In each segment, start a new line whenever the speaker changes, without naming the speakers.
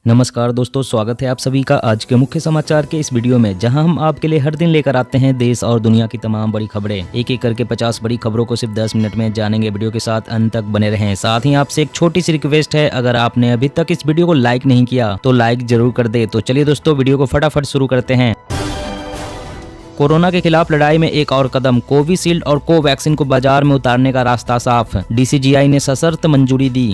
नमस्कार दोस्तों, स्वागत है आप सभी का आज के मुख्य समाचार के इस वीडियो में, जहां हम आपके लिए हर दिन लेकर आते हैं देश और दुनिया की तमाम बड़ी खबरें। एक एक करके 50 बड़ी खबरों को सिर्फ 10 मिनट में जानेंगे। वीडियो के साथ अंत तक बने रहें। साथ ही आपसे एक छोटी सी रिक्वेस्ट है, अगर आपने अभी तक इस वीडियो को लाइक नहीं किया तो लाइक जरूर कर दे। तो चलिए दोस्तों, वीडियो को फटाफट शुरू करते हैं। कोरोना के खिलाफ लड़ाई में एक और कदम, कोविशील्ड और कोवैक्सीन को बाजार में उतारने का रास्ता साफ, DCGI ने सशर्त मंजूरी दी।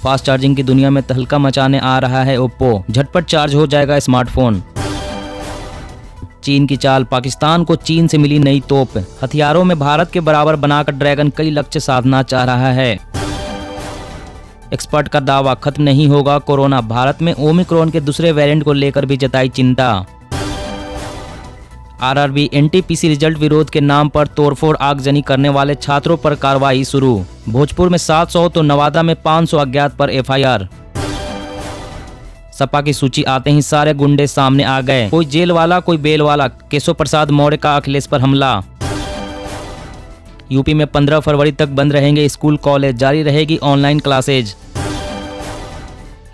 फास्ट चार्जिंग की दुनिया में तहलका मचाने आ रहा है ओप्पो, झटपट चार्ज हो जाएगा स्मार्टफोन। चीन की चाल, पाकिस्तान को चीन से मिली नई तोप, हथियारों में भारत के बराबर बनाकर ड्रैगन कई लक्ष्य साधना चाह रहा है। एक्सपर्ट का दावा, खत्म नहीं होगा कोरोना, भारत में ओमिक्रॉन के दूसरे वेरिएंट को लेकर भी जताई चिंता। RRB NTPC रिजल्ट विरोध के नाम पर तोड़फोड़ आगजनी करने वाले छात्रों पर कार्रवाई शुरू, भोजपुर में 700 तो नवादा में 500 अज्ञात पर FIR। सपा की सूची आते ही सारे गुंडे सामने आ गए, कोई जेल वाला कोई बेल वाला, केशव प्रसाद मौर्य का अखिलेश पर हमला। यूपी में 15 फरवरी तक बंद रहेंगे स्कूल कॉलेज, जारी रहेगी ऑनलाइन क्लासेज।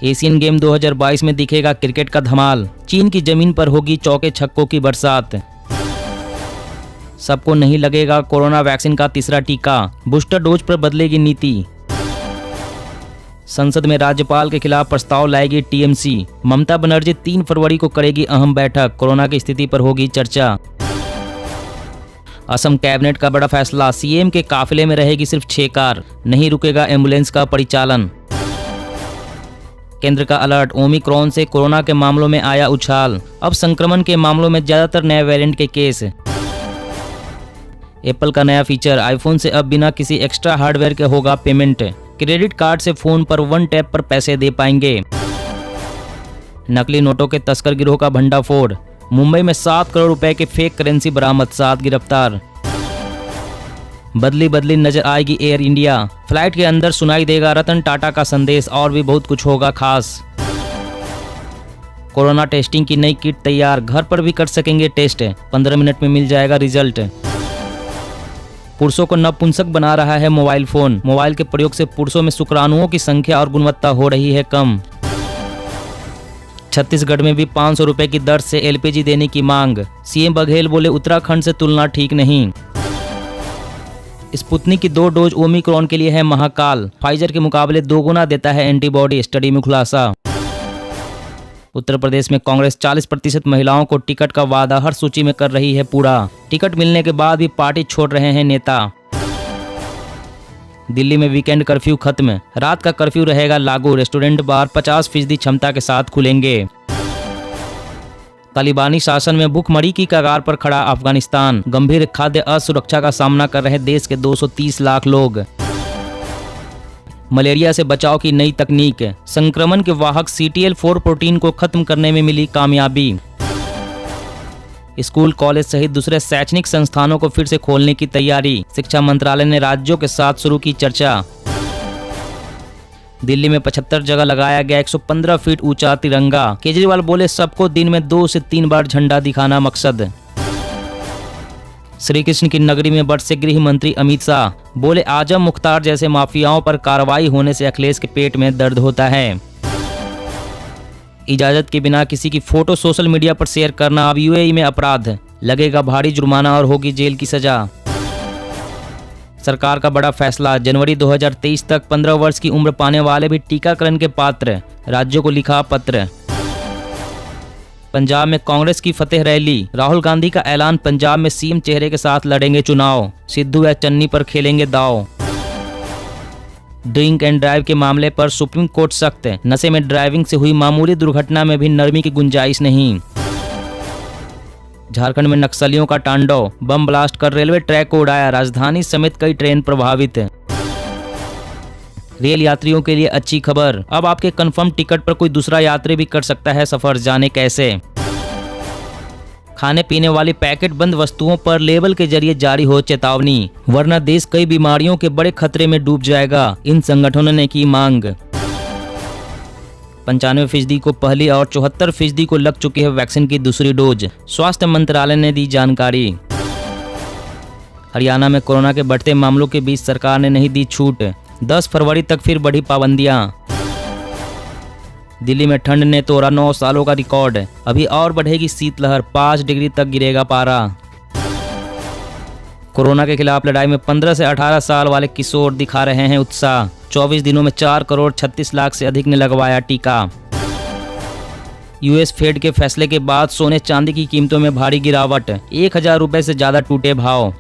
एशियन गेम 2022 में दिखेगा क्रिकेट का धमाल, चीन की जमीन पर होगी चौके छक्कों की बरसात। सबको नहीं लगेगा कोरोना वैक्सीन का तीसरा टीका, बूस्टर डोज पर बदलेगी नीति। संसद में राज्यपाल के खिलाफ प्रस्ताव लाएगी TMC, ममता बनर्जी 3 फरवरी को करेगी अहम बैठक, कोरोना की स्थिति पर होगी चर्चा। असम कैबिनेट का बड़ा फैसला, CM के काफिले में रहेगी सिर्फ 6 कार, नहीं रुकेगा एम्बुलेंस का परिचालन। केंद्र का अलर्ट, ओमिक्रॉन से कोरोना के मामलों में आया उछाल, अब संक्रमण के मामलों में ज्यादातर नए वेरिएंट के केस। एप्पल का नया फीचर, आईफोन से अब बिना किसी एक्स्ट्रा हार्डवेयर के होगा पेमेंट, क्रेडिट कार्ड से फोन पर 1 टैप पर पैसे दे पाएंगे। नकली नोटों के तस्कर गिरोह का भंडाफोड़, मुंबई में 7 करोड़ रुपए के फेक करेंसी बरामद, 7 गिरफ्तार। बदली बदली नजर आएगी एयर इंडिया, फ्लाइट के अंदर सुनाई देगा रतन टाटा का संदेश, और भी बहुत कुछ होगा खास। कोरोना टेस्टिंग की नई किट तैयार, घर पर भी कर सकेंगे टेस्ट, 15 मिनट में मिल जाएगा रिजल्ट। पुरुषों को नपुंसक बना रहा है मोबाइल फोन, मोबाइल के प्रयोग से पुरुषों में शुक्राणुओं की संख्या और गुणवत्ता हो रही है कम। छत्तीसगढ़ में भी 500 रुपए की दर से LPG देने की मांग, CM बघेल बोले उत्तराखंड से तुलना ठीक नहीं। स्पुतनिक की 2 डोज ओमिक्रॉन के लिए है महाकाल, फाइजर के मुकाबले 2 गुना देता है एंटीबॉडी, स्टडी में खुलासा। उत्तर प्रदेश में कांग्रेस 40% महिलाओं को टिकट का वादा हर सूची में कर रही है पूरा, टिकट मिलने के बाद भी पार्टी छोड़ रहे हैं नेता। दिल्ली में वीकेंड कर्फ्यू खत्म, रात का कर्फ्यू रहेगा लागू, रेस्टोरेंट बार 50% क्षमता के साथ खुलेंगे। तालिबानी शासन में भूखमरी की कगार पर खड़ा अफगानिस्तान, गंभीर खाद्य असुरक्षा का सामना कर रहे देश के 230 लाख लोग। मलेरिया से बचाव की नई तकनीक, संक्रमण के वाहक CTL4 प्रोटीन को खत्म करने में मिली कामयाबी। स्कूल कॉलेज सहित दूसरे शैक्षणिक संस्थानों को फिर से खोलने की तैयारी, शिक्षा मंत्रालय ने राज्यों के साथ शुरू की चर्चा। दिल्ली में 75 जगह लगाया गया 115 फीट ऊंचा तिरंगा, केजरीवाल बोले सबको दिन में 2 से 3 बार झंडा दिखाना मकसद। श्री कृष्ण की नगरी में बरसे गृह मंत्री अमित शाह, बोले आजम मुख्तार जैसे माफियाओं पर कार्रवाई होने से अखिलेश के पेट में दर्द होता है। इजाजत के बिना किसी की फोटो सोशल मीडिया पर शेयर करना अब UAE में अपराध, लगेगा भारी जुर्माना और होगी जेल की सजा। सरकार का बड़ा फैसला, जनवरी 2023 तक 15 वर्ष की उम्र पाने वाले भी टीकाकरण के पात्र, राज्यों को लिखा पत्र। पंजाब में कांग्रेस की फतेह रैली, राहुल गांधी का ऐलान, पंजाब में CM चेहरे के साथ लड़ेंगे चुनाव, सिद्धू या चन्नी पर खेलेंगे दांव। ड्रिंक एंड ड्राइव के मामले पर सुप्रीम कोर्ट सख्त, नशे में ड्राइविंग से हुई मामूली दुर्घटना में भी नरमी की गुंजाइश नहीं। झारखंड में नक्सलियों का तांडव, बम ब्लास्ट कर रेलवे ट्रैक को उड़ाया, राजधानी समेत कई ट्रेन प्रभावित। रेल यात्रियों के लिए अच्छी खबर, अब आपके कंफर्म टिकट पर कोई दूसरा यात्री भी कर सकता है सफर, जाने कैसे। खाने पीने वाली पैकेट बंद वस्तुओं पर लेबल के जरिए जारी हो चेतावनी, वरना देश कई बीमारियों के बड़े खतरे में डूब जाएगा, इन संगठनों ने की मांग। 95% को पहली और 74% को लग चुकी है वैक्सीन की दूसरी डोज, स्वास्थ्य मंत्रालय ने दी जानकारी। हरियाणा में कोरोना के बढ़ते मामलों के बीच सरकार ने नहीं दी छूट, 10 फरवरी तक फिर बढ़ी पाबंदियां। दिल्ली में ठंड ने तोड़ा 9 सालों का रिकॉर्ड। अभी और बढ़ेगी शीतलहर, 5 डिग्री तक गिरेगा पारा। कोरोना के खिलाफ लड़ाई में 15 से 18 साल वाले किशोर दिखा रहे हैं उत्साह। 24 दिनों में 4 करोड़ 36 लाख से अधिक ने लगवाया टीका। यूएस फेड के फैसले के बाद सोने चांदी की कीमतों में भारी गिरावट, 1000 रुपए से ज्यादा टूटे भाव।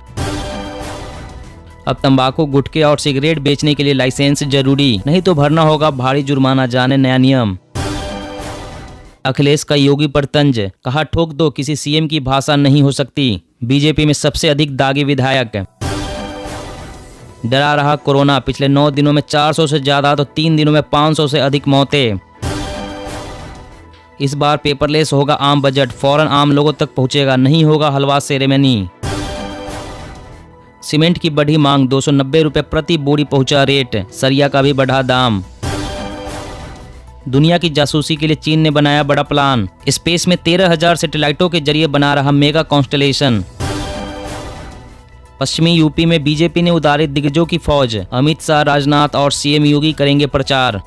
अब तंबाकू, गुटखे और सिगरेट बेचने के लिए लाइसेंस जरूरी, नहीं तो भरना होगा भारी जुर्माना, जाने नया नियम। अखिलेश का योगी पर तंज, कहा ठोक दो, किसी सीएम की भाषा नहीं हो सकती। बीजेपी में सबसे अधिक दागी विधायक। डरा रहा कोरोना, पिछले 9 दिनों में 400 से ज्यादा तो 3 दिनों में 500 से अधिक मौतें। इस बार पेपरलेस होगा आम बजट, फौरन आम लोगों तक पहुंचेगा, नहीं होगा हलवा सेरेमनी। सीमेंट की बढ़ी मांग, 290 रुपए प्रति बोरी पहुंचा रेट, सरिया का भी बढ़ा दाम। दुनिया की जासूसी के लिए चीन ने बनाया बड़ा प्लान, स्पेस में 13,000 सैटेलाइटों के जरिए बना रहा मेगा कॉन्स्टलेशन। पश्चिमी यूपी में बीजेपी ने उतारी दिग्गजों की फौज, अमित शाह, राजनाथ और सीएम योगी करेंगे प्रचार।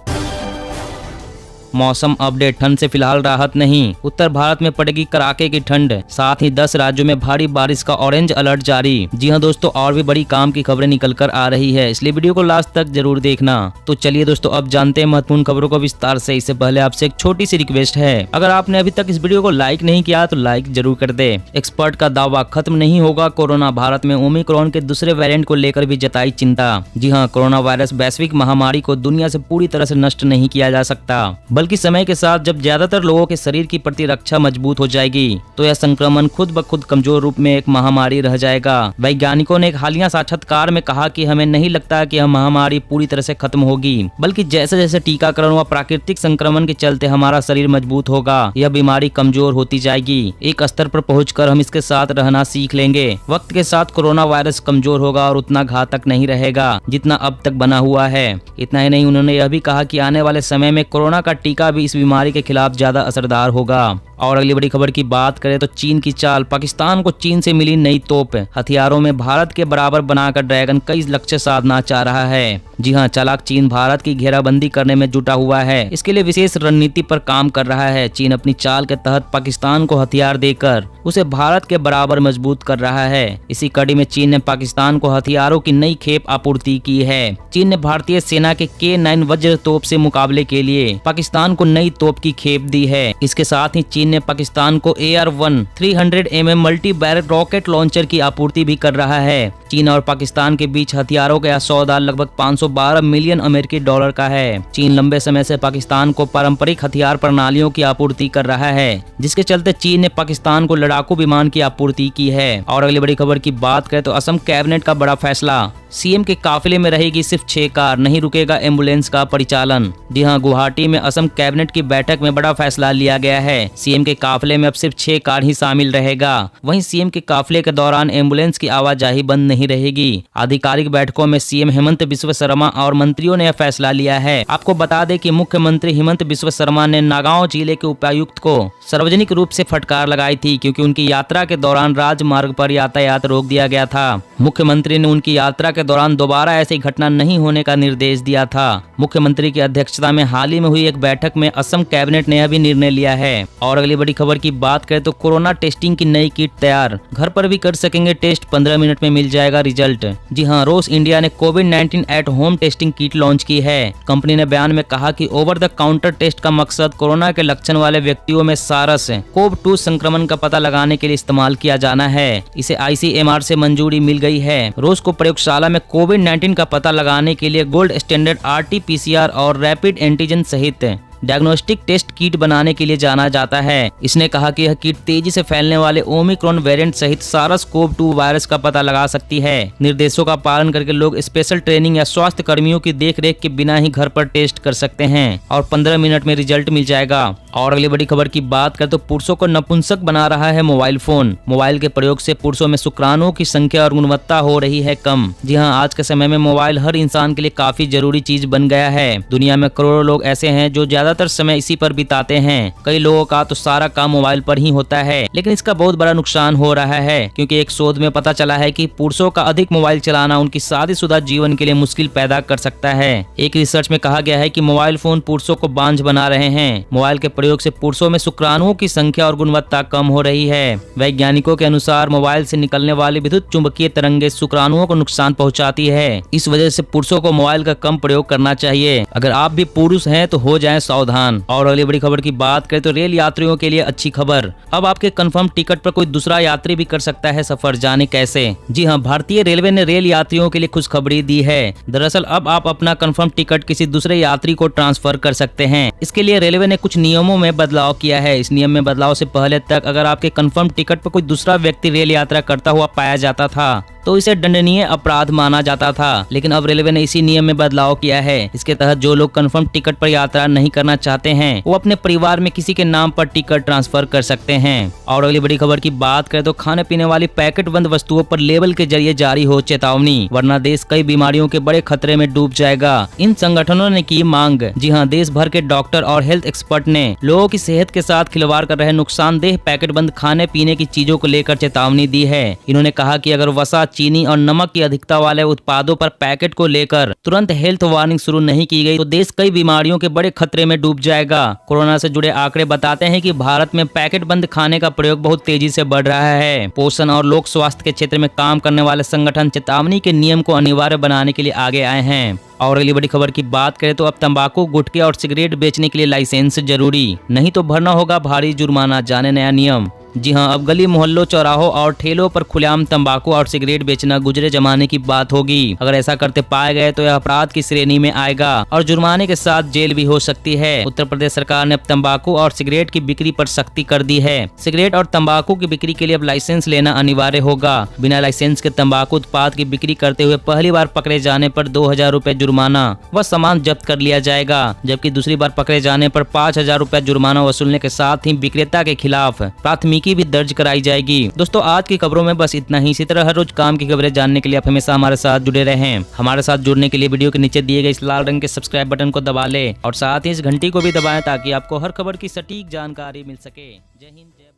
मौसम अपडेट, ठंड से फिलहाल राहत नहीं, उत्तर भारत में पड़ेगी कड़ाके की ठंड, साथ ही 10 राज्यों में भारी बारिश का ऑरेंज अलर्ट जारी। जी हां दोस्तों, और भी बड़ी काम की खबरें निकल कर आ रही है, इसलिए वीडियो को लास्ट तक जरूर देखना। तो चलिए दोस्तों, अब जानते हैं महत्वपूर्ण खबरों को विस्तार से। इससे पहले आपसे एक छोटी सी रिक्वेस्ट है, अगर आपने अभी तक इस वीडियो को लाइक नहीं किया तो लाइक जरूर कर दे। एक्सपर्ट का दावा, खत्म नहीं होगा कोरोना, भारत में ओमिक्रॉन के दूसरे वेरिएंट को लेकर भी जताई चिंता। जी हाँ, कोरोना वायरस वैश्विक महामारी को दुनिया से पूरी तरह से नष्ट नहीं किया जा सकता, बल्कि समय के साथ जब ज्यादातर लोगों के शरीर की प्रतिरक्षा मजबूत हो जाएगी तो यह संक्रमण खुद ब खुद कमजोर रूप में एक महामारी रह जाएगा। वैज्ञानिकों ने एक हालिया साक्षात्कार में कहा कि हमें नहीं लगता कि यह महामारी पूरी तरह से खत्म होगी, बल्कि जैसे जैसे टीकाकरण व प्राकृतिक संक्रमण के चलते हमारा शरीर मजबूत होगा, यह बीमारी कमजोर होती जाएगी। एक स्तर पर पहुंचकर हम इसके साथ रहना सीख लेंगे। वक्त के साथ कोरोना वायरस कमजोर होगा और उतना घातक नहीं रहेगा जितना अब तक बना हुआ है। इतना ही नहीं, उन्होंने यह भी कहा कि आने वाले समय में कोरोना का टीका भी इस बीमारी के खिलाफ ज्यादा असरदार होगा। और अगली बड़ी खबर की बात करें तो चीन की चाल, पाकिस्तान को चीन से मिली नई तोप, हथियारों में भारत के बराबर बनाकर ड्रैगन कई लक्ष्य साधना चाह रहा है। जी हां, चालाक चीन भारत की घेराबंदी करने में जुटा हुआ है, इसके लिए विशेष रणनीति पर काम कर रहा है। चीन अपनी चाल के तहत पाकिस्तान को हथियार देकर उसे भारत के बराबर मजबूत कर रहा है। इसी कड़ी में चीन ने पाकिस्तान को हथियारों की नई खेप आपूर्ति की है। चीन ने भारतीय सेना के K9 वज्र तोप से मुकाबले के लिए पाकिस्तान को नई तोप की खेप दी है। इसके साथ ही चीन ने पाकिस्तान को AR-1 300 mm multi barrel rocket launcher की आपूर्ति भी कर रहा है। चीन और पाकिस्तान के बीच हथियारों का सौदा लगभग 512 मिलियन अमेरिकी डॉलर का है। चीन लंबे समय से पाकिस्तान को पारंपरिक हथियार प्रणालियों की आपूर्ति कर रहा है, जिसके चलते चीन ने पाकिस्तान को लड़ाकू विमान की आपूर्ति की है। और अगली बड़ी खबर की बात करें तो असम कैबिनेट का बड़ा फैसला, सीएम के काफिले में रहेगी सिर्फ 6 कार, नहीं रुकेगा एम्बुलेंस का परिचालन। जी हां, गुवाहाटी में असम कैबिनेट की बैठक में बड़ा फैसला लिया गया है। सीएम के काफिले में अब सिर्फ 6 कार ही शामिल रहेगा। वहीं सीएम के काफिले के दौरान एम्बुलेंस की आवाजाही बंद नहीं रहेगी। आधिकारिक बैठकों में सीएम हेमंत बिस्वा शर्मा और मंत्रियों ने यह फैसला लिया है। आपको बता दें कि मुख्यमंत्री हेमंत बिस्वा शर्मा ने नागांव जिले के उपायुक्त को सार्वजनिक रूप से फटकार लगाई थी, क्योंकि उनकी यात्रा के दौरान राजमार्ग पर यातायात रोक दिया गया था। मुख्यमंत्री ने उनकी यात्रा के दौरान दोबारा ऐसी घटना नहीं होने का निर्देश दिया था। मुख्यमंत्री की अध्यक्षता में हाल ही में हुई एक बैठक में असम कैबिनेट ने यह भी निर्णय लिया है। और अगली बड़ी खबर की बात करें तो कोरोना टेस्टिंग की नई किट तैयार, घर पर भी कर सकेंगे टेस्ट, 15 मिनट में मिल जाएगा रिजल्ट। जी हां, रोस इंडिया ने कोविड-19 at home testing kit launch की है। कंपनी ने बयान में कहा कि ओवर द काउंटर टेस्ट का मकसद कोरोना के लक्षण वाले व्यक्तियों में सारस कोव-2 संक्रमण का पता लगाने के लिए इस्तेमाल किया जाना है। इसे ICMR से मंजूरी मिल गई है। रोज को प्रयोगशाला में कोविड-19 का पता लगाने के लिए गोल्ड स्टैंडर्ड RT-PCR और रैपिड एंटीजन सहित डायग्नोस्टिक टेस्ट किट बनाने के लिए जाना जाता है। इसने कहा कि यह किट तेजी से फैलने वाले ओमिक्रॉन वेरिएंट सहित SARS-CoV-2 वायरस का पता लगा सकती है। निर्देशों का पालन करके लोग स्पेशल ट्रेनिंग या स्वास्थ्य कर्मियों की देखरेख के बिना ही घर पर टेस्ट कर सकते हैं और 15 मिनट में रिजल्ट मिल जाएगा। और अगली बड़ी खबर की बात करें तो पुरुषों को नपुंसक बना रहा है मोबाइल फोन। मोबाइल के प्रयोग से पुरुषों में शुक्राणुओं की संख्या और गुणवत्ता हो रही है कम। जी हाँ, आज के समय में मोबाइल हर इंसान के लिए काफी जरूरी चीज बन गया है। दुनिया में करोड़ों लोग ऐसे हैं जो ज्यादा ज्यादातर समय इसी पर बिताते हैं। कई लोगों का तो सारा काम मोबाइल पर ही होता है, लेकिन इसका बहुत बड़ा नुकसान हो रहा है, क्योंकि एक शोध में पता चला है कि पुरुषों का अधिक मोबाइल चलाना उनकी शादीशुदा जीवन के लिए मुश्किल पैदा कर सकता है। एक रिसर्च में कहा गया है कि मोबाइल फोन पुरुषों को बांझ बना रहे हैं। मोबाइल के प्रयोग से पुरुषों में शुक्राणुओं की संख्या और गुणवत्ता कम हो रही है। वैज्ञानिकों के अनुसार मोबाइल से निकलने वाली विद्युत चुंबकीय तरंगे शुक्राणुओं को नुकसान पहुंचाती है। इस वजह से पुरुषों को मोबाइल का कम प्रयोग करना चाहिए। अगर आप भी पुरुष हैं तो हो जाएं सावधान। और अगली बड़ी खबर की बात करें तो रेल यात्रियों के लिए अच्छी खबर। अब आपके कंफर्म टिकट पर कोई दूसरा यात्री भी कर सकता है सफर। जाने कैसे? जी हाँ, भारतीय रेलवे ने रेल यात्रियों के लिए खुशखबरी दी है। दरअसल अब आप अपना कंफर्म टिकट किसी दूसरे यात्री को ट्रांसफर कर सकते हैं। इसके लिए रेलवे ने कुछ नियमों में बदलाव किया है। इस नियम में बदलाव से पहले तक अगर आपके कंफर्म टिकट पर कोई दूसरा व्यक्ति रेल यात्रा करता हुआ पाया जाता था तो इसे दंडनीय अपराध माना जाता था, लेकिन अब रेलवे ने इसी नियम में बदलाव किया है। इसके तहत जो लोग कंफर्म टिकट पर यात्रा नहीं करना चाहते हैं वो अपने परिवार में किसी के नाम पर टिकट ट्रांसफर कर सकते हैं। और अगली बड़ी खबर की बात करें तो खाने पीने वाली पैकेट बंद वस्तुओं पर लेबल के जरिए जारी हो चेतावनी, वरना देश कई बीमारियों के बड़े खतरे में डूब जाएगा। इन संगठनों ने की मांग। जी हाँ, देश भर के डॉक्टर और हेल्थ एक्सपर्ट ने लोगों की सेहत के साथ खिलवाड़ कर रहे नुकसानदेह पैकेट बंद खाने पीने की चीजों को लेकर चेतावनी दी है। इन्होंने कहा कि अगर वसा, चीनी और नमक की अधिकता वाले उत्पादों पर पैकेट को लेकर तुरंत हेल्थ वार्निंग शुरू नहीं की गई तो देश कई बीमारियों के बड़े खतरे में डूब जाएगा। कोरोना से जुड़े आंकड़े बताते हैं कि भारत में पैकेट बंद खाने का प्रयोग बहुत तेजी से बढ़ रहा है। पोषण और लोक स्वास्थ्य के क्षेत्र में काम करने वाले संगठन चेतावनी के नियम को अनिवार्य बनाने के लिए आगे आए हैं। और अगली बड़ी खबर की बात करें तो अब तंबाकू, गुटखे और सिगरेट बेचने के लिए लाइसेंस जरूरी, नहीं तो भरना होगा भारी जुर्माना। जाने नया नियम। जी हाँ, अब गली मोहल्लों, चौराहों और ठेलों पर खुलेआम तंबाकू और सिगरेट बेचना गुजरे जमाने की बात होगी। अगर ऐसा करते पाए गए तो यह अपराध की श्रेणी में आएगा और जुर्माने के साथ जेल भी हो सकती है। उत्तर प्रदेश सरकार ने अब तंबाकू और सिगरेट की बिक्री पर सख्ती कर दी है। सिगरेट और तंबाकू की बिक्री के लिए अब लाइसेंस लेना अनिवार्य होगा। बिना लाइसेंस के तंबाकू उत्पाद की बिक्री करते हुए पहली बार पकड़े जाने पर 2000 रुपए जुर्माना व सामान जब्त कर लिया जाएगा, जबकि दूसरी बार पकड़े जाने पर 5000 रुपए जुर्माना वसूलने के साथ ही विक्रेता के खिलाफ प्राथमिकी की भी दर्ज कराई जाएगी। दोस्तों, आज की खबरों में बस इतना ही। इसी तरह हर रोज काम की खबरें जानने के लिए आप हमेशा हमारे साथ जुड़े रहें। हमारे साथ जुड़ने के लिए वीडियो के नीचे दिए गए इस लाल रंग के सब्सक्राइब बटन को दबा लें और साथ ही इस घंटी को भी दबाएं ताकि आपको हर खबर की सटीक जानकारी मिल सके। जय हिंद।